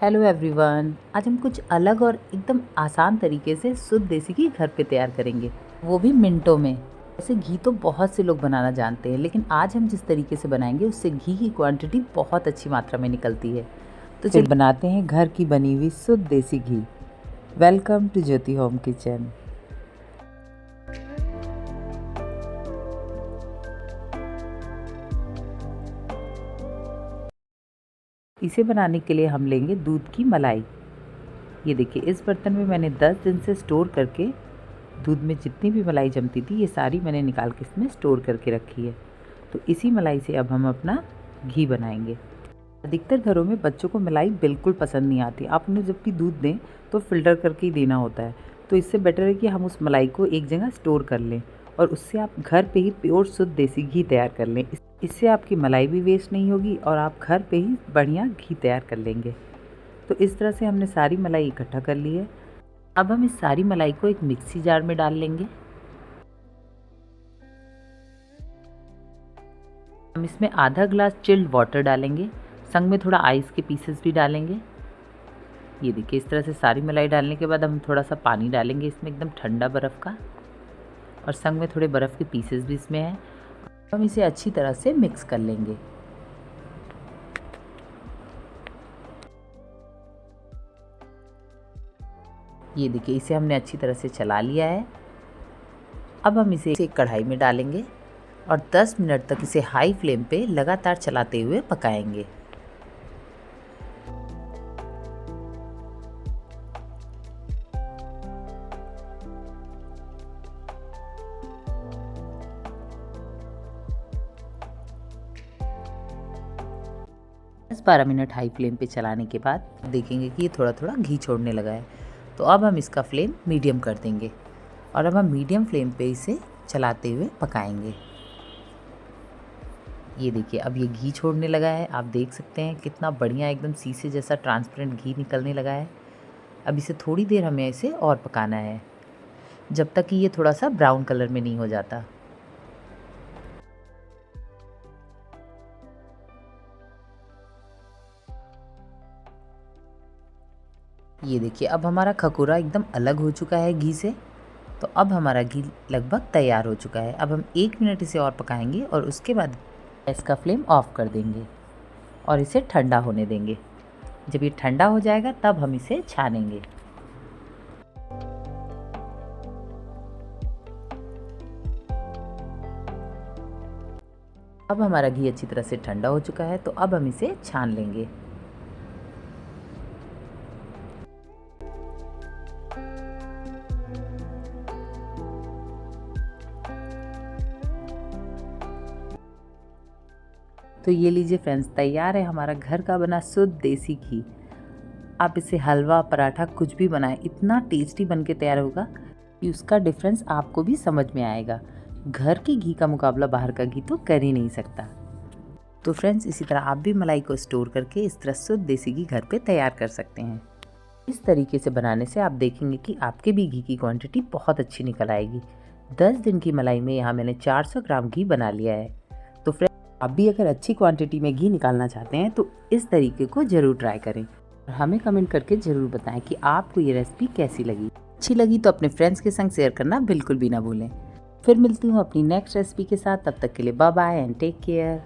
Hello everyone, आज हम कुछ अलग और एकदम आसान तरीके से शुद्ध देसी घी घर पे तैयार करेंगे, वो भी मिनटों में। वैसे घी तो बहुत से लोग बनाना जानते हैं, लेकिन आज हम जिस तरीके से बनाएंगे उससे घी की क्वांटिटी बहुत अच्छी मात्रा में निकलती है। तो चलिए बनाते हैं घर की बनी हुई शुद्ध देसी घी। Welcome to Jyoti home kitchen. इसे बनाने के लिए हम लेंगे दूध की मलाई। ये देखिए, इस बर्तन में मैंने 10 दिन से स्टोर करके दूध में जितनी भी मलाई जमती थी ये सारी मैंने निकाल के इसमें स्टोर करके रखी है। तो इसी मलाई से अब हम अपना घी बनाएंगे। अधिकतर घरों में बच्चों को मलाई बिल्कुल पसंद नहीं आती। आप उन्हें जब भी दूध दें तो फ़िल्टर करके ही देना होता है। तो इससे बेटर है कि हम उस मलाई को एक जगह स्टोर कर लें और उससे आप घर पे ही प्योर शुद्ध देसी घी तैयार कर लें। इससे आपकी मलाई भी वेस्ट नहीं होगी और आप घर पे ही बढ़िया घी तैयार कर लेंगे। तो इस तरह से हमने सारी मलाई इकट्ठा कर ली है। अब हम इस सारी मलाई को एक मिक्सी जार में डाल लेंगे। हम इसमें आधा ग्लास चिल्ड वाटर डालेंगे, संग में थोड़ा आइस के पीसेस भी डालेंगे। ये देखिए, इस तरह से सारी मलाई डालने के बाद हम थोड़ा सा पानी डालेंगे इसमें, एकदम ठंडा बर्फ़ का, और संग में थोड़े बर्फ़ के पीसेस भी इसमें हैं। हम इसे अच्छी तरह से मिक्स कर लेंगे। ये देखिए, इसे हमने अच्छी तरह से चला लिया है। अब हम इसे एक कढ़ाई में डालेंगे और 10 मिनट तक इसे हाई फ्लेम पे लगातार चलाते हुए पकाएंगे। दस 12 मिनट हाई फ्लेम पे चलाने के बाद देखेंगे कि ये थोड़ा थोड़ा घी छोड़ने लगा है। तो अब हम इसका फ्लेम मीडियम कर देंगे और अब हम मीडियम फ्लेम पे इसे चलाते हुए पकाएंगे। ये देखिए, अब ये घी छोड़ने लगा है। आप देख सकते हैं कितना बढ़िया एकदम शीशे जैसा ट्रांसपेरेंट घी निकलने लगा है। अब इसे थोड़ी देर हमें इसे और पकाना है, जब तक कि ये थोड़ा सा ब्राउन कलर में नहीं हो जाता। ये देखिए, अब हमारा खकोरा एकदम अलग हो चुका है घी से। तो अब हमारा घी लगभग तैयार हो चुका है। अब हम 1 मिनट इसे और पकाएंगे और उसके बाद गैस का फ्लेम ऑफ कर देंगे और इसे ठंडा होने देंगे। जब ये ठंडा हो जाएगा तब हम इसे छानेंगे। अब हमारा घी अच्छी तरह से ठंडा हो चुका है, तो अब हम इसे छान लेंगे। तो ये लीजिए फ्रेंड्स, तैयार है हमारा घर का बना शुद्ध देसी घी। आप इसे हलवा, पराठा कुछ भी बनाएं, इतना टेस्टी बन के तैयार होगा कि उसका डिफरेंस आपको भी समझ में आएगा। घर के घी का मुकाबला बाहर का घी तो कर ही नहीं सकता। तो फ्रेंड्स, इसी तरह आप भी मलाई को स्टोर करके इस तरह शुद्ध देसी घी घर पे तैयार कर सकते हैं। इस तरीके से बनाने से आप देखेंगे कि आपके भी घी की क्वांटिटी बहुत अच्छी निकल आएगी। 10 दिन की मलाई में यहाँ मैंने 400 ग्राम घी बना लिया है। तो फ्रेंड्स, आप भी अगर अच्छी क्वांटिटी में घी निकालना चाहते हैं तो इस तरीके को ज़रूर ट्राई करें और हमें कमेंट करके ज़रूर बताएं कि आपको ये रेसिपी कैसी लगी। अच्छी लगी तो अपने फ्रेंड्स के संग शेयर करना बिल्कुल भी ना भूलें। फिर मिलती हूँ अपनी नेक्स्ट रेसिपी के साथ। तब तक के लिए bye bye and take care.